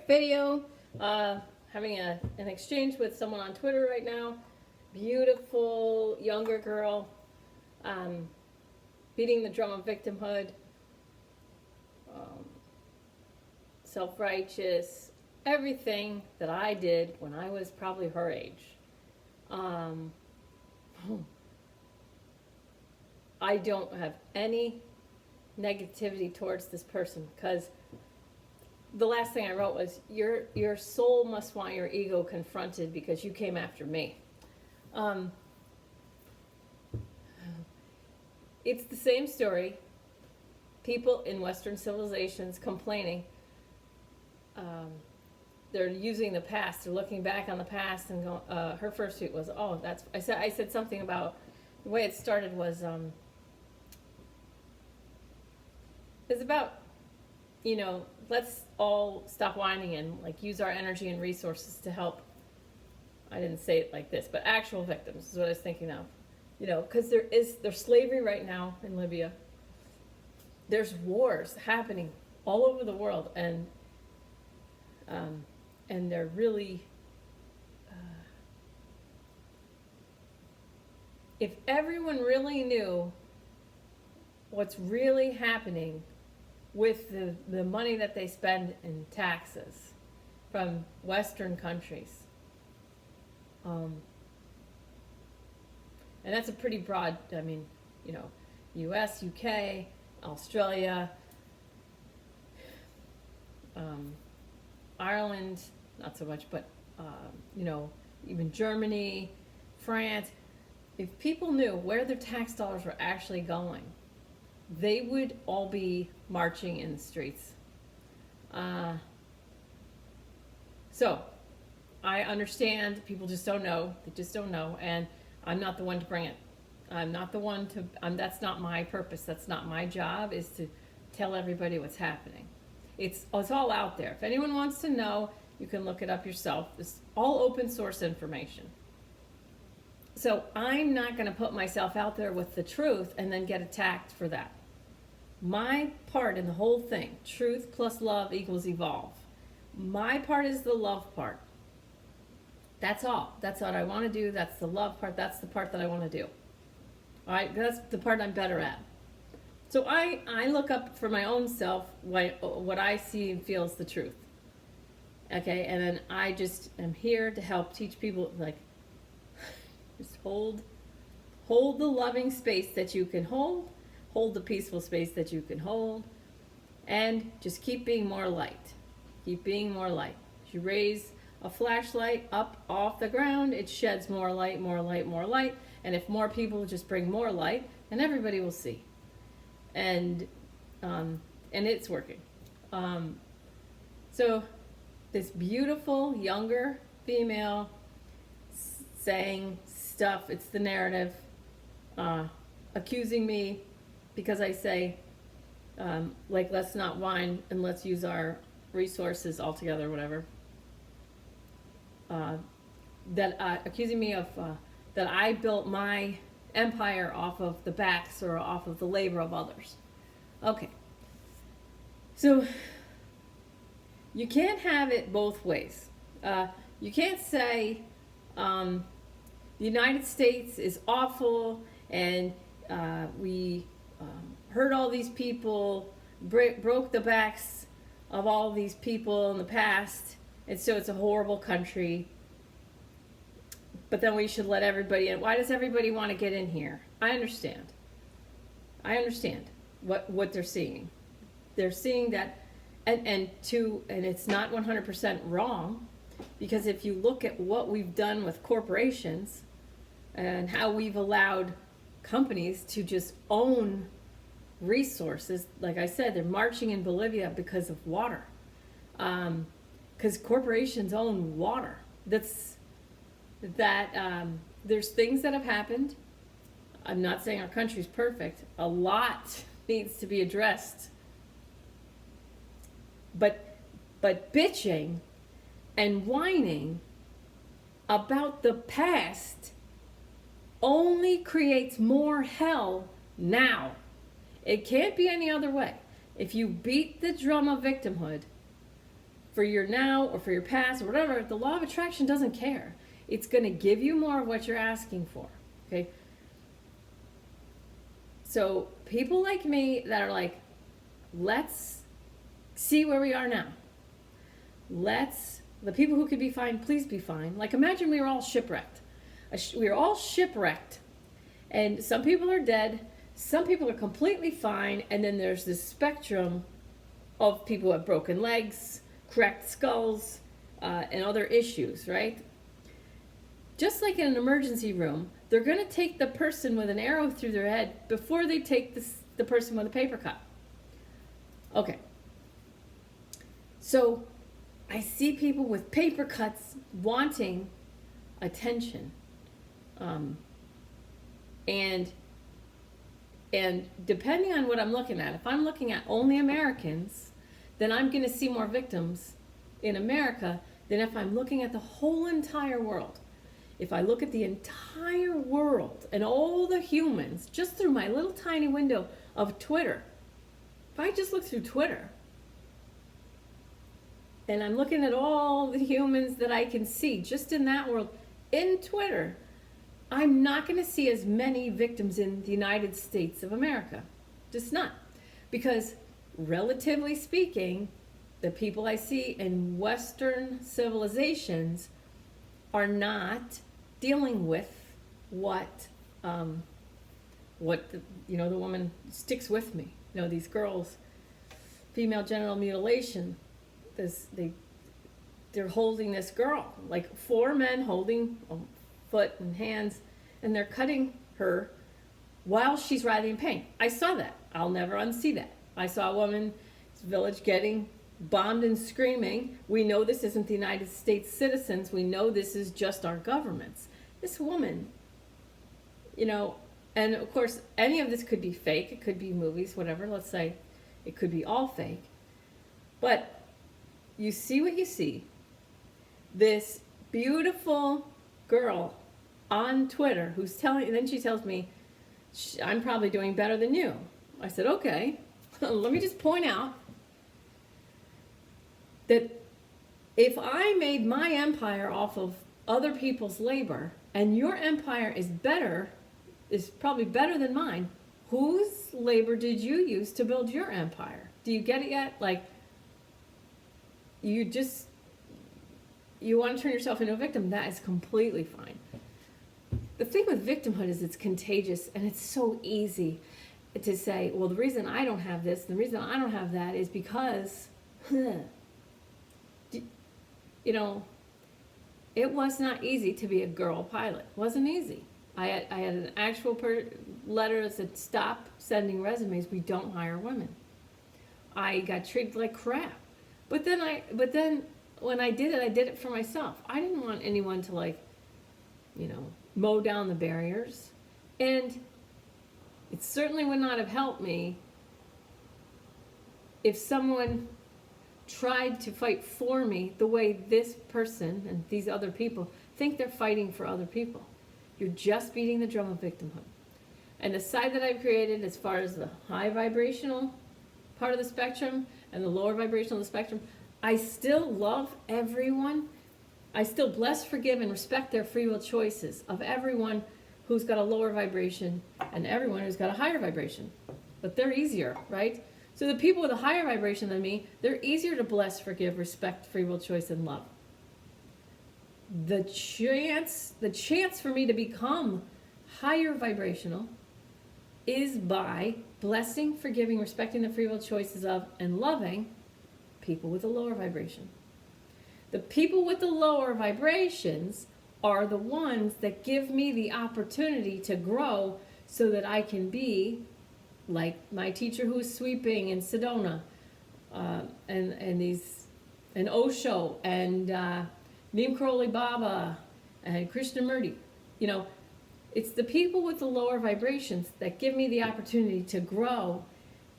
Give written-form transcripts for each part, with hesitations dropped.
quick video, having an exchange with someone on Twitter right now. Beautiful younger girl, beating the drum of victimhood, self-righteous, everything that I did when I was probably her age. I don't have any negativity towards this person, because the last thing I wrote was, your soul must want your ego confronted because you came after me. It's the same story. People in Western civilizations complaining. They're using the past. They're looking back on the past and going. Her first tweet was, "Oh, that's." I said something about the way it started was. It's about, let's all stop whining and use our energy and resources to help. I didn't say it like this, but actual victims is what I was thinking of. Because there's slavery right now in Libya. There's wars happening all over the world, and they're really. If everyone really knew what's really happening with the money that they spend in taxes from Western countries. And that's a pretty broad, US, UK, Australia, Ireland, not so much, but, even Germany, France. If people knew where their tax dollars were actually going, they would all be marching in the streets. So, I understand people just don't know. They just don't know, and I'm not the one to bring it. I'm not the one to. That's not my purpose. That's not my job. Is to tell everybody what's happening. It's all out there. If anyone wants to know, you can look it up yourself. It's all open source information. So I'm not going to put myself out there with the truth and then get attacked for that. My part in the whole thing, truth plus love equals evolve. My part is the love part. That's all. That's what I want to do. That's the love part. That's the part that I want to do. All right, that's the part I'm better at. So I look up for my own self what I see and feel is the truth. Okay, and then I just am here to help teach people, just hold the loving space that you can hold the peaceful space that you can hold, and just keep being more light. Keep being more light. As you raise a flashlight up off the ground, it sheds more light, more light, more light, and if more people just bring more light, then everybody will see. And it's working. So this beautiful younger female saying stuff, it's the narrative, accusing me because I say, let's not whine and let's use our resources altogether, whatever. Accusing me of that I built my empire off of the backs or off of the labor of others. Okay. So you can't have it both ways. You can't say the United States is awful and we hurt all these people, broke the backs of all these people in the past, and so it's a horrible country. But then we should let everybody in. Why does everybody want to get in here? I understand what they're seeing. They're seeing that, and it's not 100% wrong, because if you look at what we've done with corporations and how we've allowed companies to just own resources, like I said, they're marching in Bolivia because of water, because corporations own water. There's things that have happened. I'm not saying our country's perfect. A lot needs to be addressed. But bitching and whining about the past only creates more hell now. It can't be any other way. If you beat the drum of victimhood for your now or for your past or whatever, the law of attraction doesn't care. It's going to give you more of what you're asking for. Okay? So people like me that are like, let's see where we are now. The people who could be fine, please be fine. Like imagine we were all shipwrecked. We were all shipwrecked. And some people are dead. Some people are completely fine. And then there's this spectrum of people who have broken legs, cracked skulls, and other issues, right? Just like in an emergency room, they're going to take the person with an arrow through their head before they take the person with a paper cut. Okay. So I see people with paper cuts wanting attention. And depending on what I'm looking at, if I'm looking at only Americans, then I'm going to see more victims in America than if I'm looking at the whole entire world. If I look at the entire world and all the humans just through my little tiny window of Twitter, if I just look through Twitter and I'm looking at all the humans that I can see just in that world, in Twitter, I'm not going to see as many victims in the United States of America. Just not. Because relatively speaking, the people I see in Western civilizations are not dealing with what the woman sticks with me. These girls, female genital mutilation, they're holding this girl, like 4 men holding a foot and hands, and they're cutting her while she's writhing in pain. I saw that. I'll never unsee that. I saw a woman in this village getting bombed and screaming. We know this isn't the United States citizens. We know this is just our governments. This woman, and of course, any of this could be fake. It could be movies, whatever. Let's say it could be all fake. But you see what you see. This beautiful girl on Twitter who's telling, and then she tells me, I'm probably doing better than you. I said, okay, let me just point out that if I made my empire off of other people's labor and your empire is probably better than mine, whose labor did you use to build your empire? Do you get it yet? Like, you want to turn yourself into a victim. That is completely fine. The thing with victimhood is it's contagious, and it's so easy to say, well, the reason I don't have this, the reason I don't have that is because, it was not easy to be a girl pilot. It wasn't easy. I had an actual letter that said, stop sending resumes. We don't hire women. I got treated like crap. But then when I did it for myself. I didn't want anyone to mow down the barriers. And it certainly would not have helped me if someone tried to fight for me the way this person and these other people think they're fighting for other people. You're just beating the drum of victimhood. And the side that I've created as far as the high vibrational part of the spectrum and the lower vibrational of the spectrum, I still love everyone. I still bless, forgive, and respect their free will choices of everyone who's got a lower vibration and everyone who's got a higher vibration. But they're easier, right? So the people with a higher vibration than me, they're easier to bless, forgive, respect, free will choice, and love. The chance for me to become higher vibrational is by blessing, forgiving, respecting the free will choices of, and loving people with a lower vibration. The people with the lower vibrations are the ones that give me the opportunity to grow so that I can be like my teacher who is sweeping in Sedona, and Osho, and Neem Karoli Baba, and Krishnamurti. It's the people with the lower vibrations that give me the opportunity to grow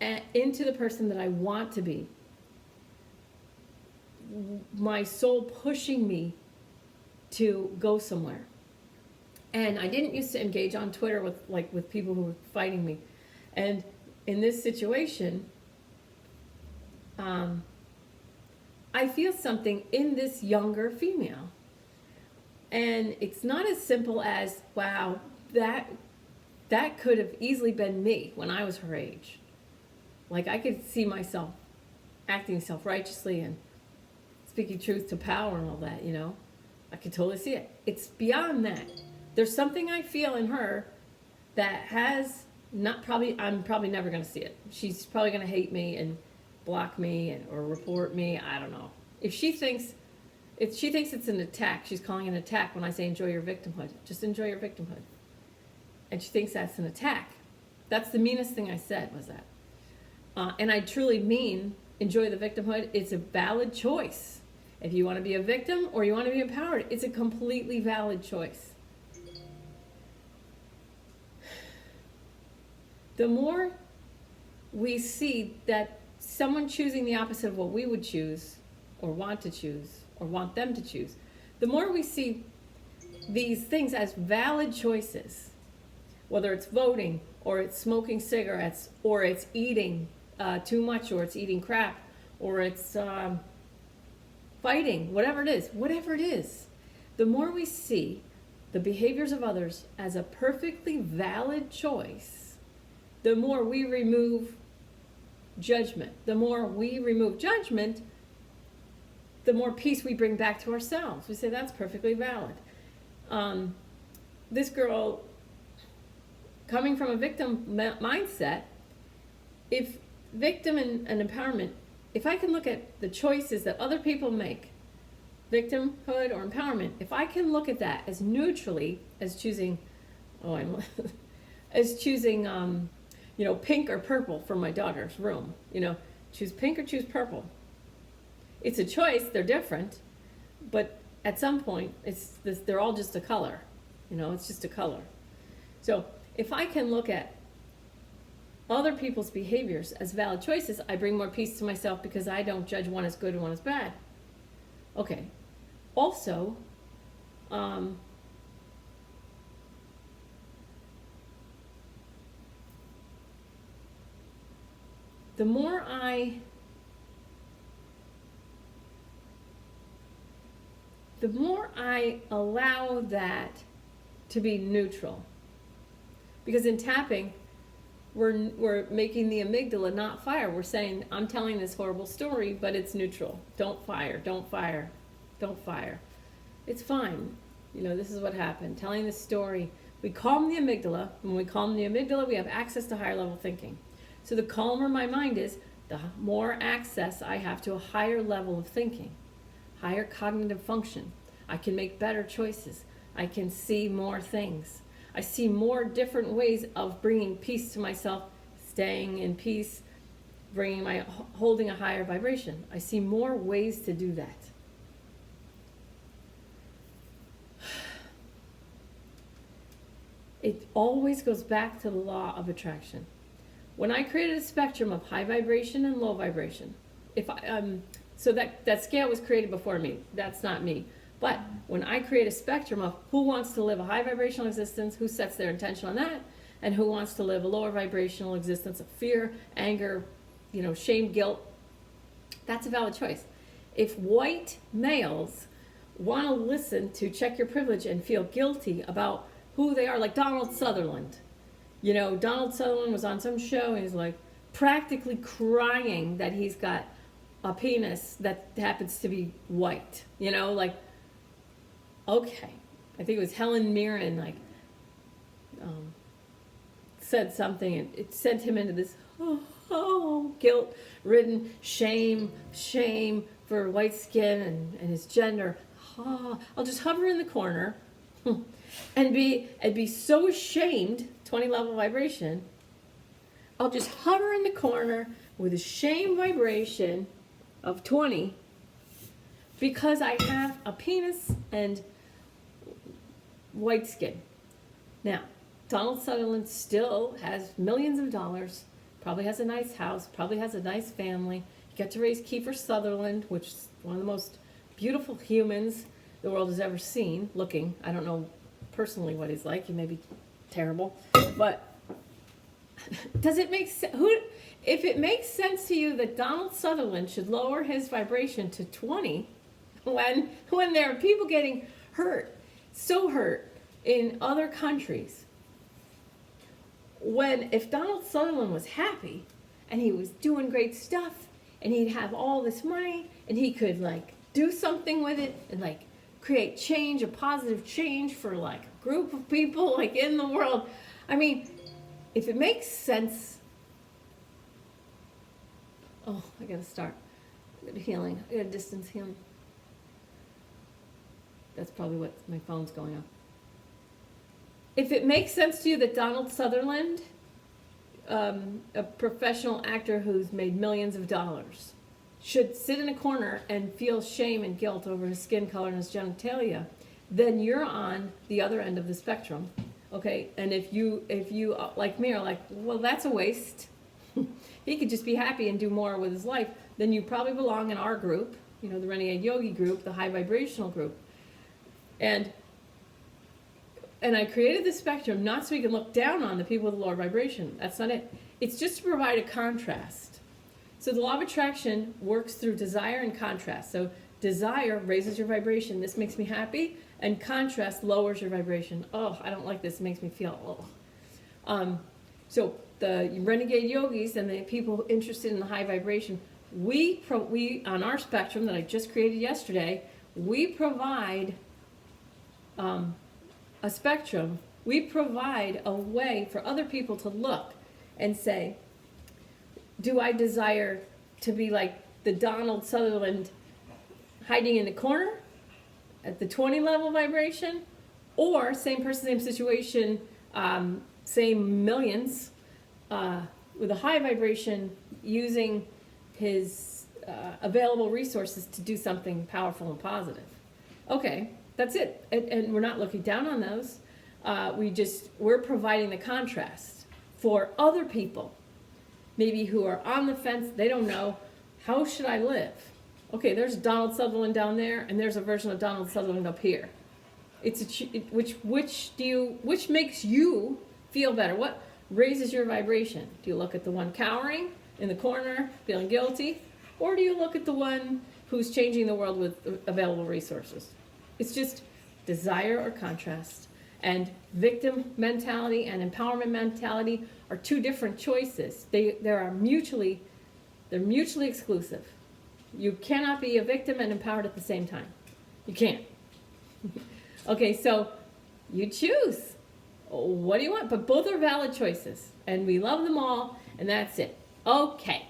into the person that I want to be. My soul pushing me to go somewhere. And I didn't used to engage on Twitter with people who were fighting me. And in this situation, I feel something in this younger female. And it's not as simple as, wow, that could have easily been me when I was her age. Like, I could see myself acting self-righteously and speaking truth to power and all that, you know. I could totally see it. It's beyond that. There's something I feel in her that has I'm probably never going to see it. She's probably going to hate me and block me or report me. I don't know. If she thinks it's an attack, she's calling it an attack when I say enjoy your victimhood. Just enjoy your victimhood. And she thinks that's an attack. That's the meanest thing I said, was that. And I truly mean enjoy the victimhood. It's a valid choice. If you want to be a victim or you want to be empowered, it's a completely valid choice. The more we see that someone choosing the opposite of what we would choose or want to choose or want them to choose, the more we see these things as valid choices, whether it's voting or it's smoking cigarettes or it's eating too much or it's eating crap or it's fighting, whatever it is, the more we see the behaviors of others as a perfectly valid choice, the more we remove judgment. The more we remove judgment, the more peace we bring back to ourselves. We say that's perfectly valid. This girl, coming from a victim mindset, if victim and empowerment, if I can look at the choices that other people make, victimhood or empowerment, if I can look at that as neutrally as choosing, pink or purple for my daughter's room, choose pink or choose purple. It's a choice, they're different, but at some point, they're all just a color, it's just a color. So if I can look at other people's behaviors as valid choices, I bring more peace to myself because I don't judge one as good and one as bad. Okay. Also, the more I allow that to be neutral, because in tapping, we're making the amygdala not fire. We're saying, I'm telling this horrible story, but it's neutral. Don't fire, don't fire, don't fire. It's fine. This is what happened. Telling this story, we calm the amygdala. When we calm the amygdala, we have access to higher level thinking. So the calmer my mind is, the more access I have to a higher level of thinking, higher cognitive function. I can make better choices. I can see more things. I see more different ways of bringing peace to myself, staying in peace, holding a higher vibration. I see more ways to do that. It always goes back to the law of attraction. When I created a spectrum of high vibration and low vibration, so that scale was created before me. That's not me. But when I create a spectrum of who wants to live a high vibrational existence, who sets their intention on that, and who wants to live a lower vibrational existence of fear, anger, shame, guilt, that's a valid choice. If white males want to listen to Check Your Privilege and feel guilty about who they are, like Donald Sutherland. Donald Sutherland was on some show and he's like practically crying that he's got a penis that happens to be white. Okay. I think it was Helen Mirren, said something and it sent him into this guilt-ridden shame for white skin and his gender. I'll just hover in the corner and be so ashamed, 20 level vibration. I'll just hover in the corner with a shame vibration of 20 because I have a penis and white skin. Now, Donald Sutherland still has millions of dollars, probably has a nice house, probably has a nice family. He got to raise Kiefer Sutherland, which is one of the most beautiful humans the world has ever seen, looking. I don't know personally what he's like. He may be terrible. But Does it make sense? If it makes sense to you that Donald Sutherland should lower his vibration to 20 when there are people getting hurt, so hurt in other countries, if Donald Sutherland was happy and he was doing great stuff and he'd have all this money and he could like do something with it and like create change, a positive change for like a group of people like in the world. I mean, if it makes sense, oh, I gotta start. I gotta healing. I gotta distance healing. That's probably what my phone's going on. If it makes sense to you that Donald Sutherland, a professional actor who's made millions of dollars, should sit in a corner and feel shame and guilt over his skin color and his genitalia, then you're on the other end of the spectrum. Okay, and if you like me are like, well, that's a waste. He could just be happy and do more with his life. Then you probably belong in our group, the Renegade Yogi group, the high vibrational group. And I created this spectrum not so we can look down on the people with lower vibration. That's not it. It's just to provide a contrast. So the law of attraction works through desire and contrast. So desire raises your vibration. This makes me happy. And contrast lowers your vibration. Oh, I don't like this. It makes me feel, oh. So the Renegade Yogis and the people interested in the high vibration, we on our spectrum that I just created yesterday, we provide a spectrum. We provide a way for other people to look and say, do I desire to be like the Donald Sutherland hiding in the corner at the 20 level vibration, or same person, same situation, same millions, with a high vibration, using his available resources to do something powerful and positive. Okay, that's it. And we're not looking down on those. We're providing the contrast for other people, maybe who are on the fence. They don't know, how should I live? Okay, there's Donald Sutherland down there, and there's a version of Donald Sutherland up here. Which makes you feel better? What raises your vibration? Do you look at the one cowering in the corner, feeling guilty, or do you look at the one who's changing the world with available resources? It's just desire or contrast. And victim mentality and empowerment mentality are two different choices. They're mutually exclusive. You cannot be a victim and empowered at the same time. You can't. Okay, so you choose. What do you want? But both are valid choices. And we love them all, and that's it. Okay.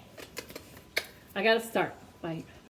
I gotta start. Bye.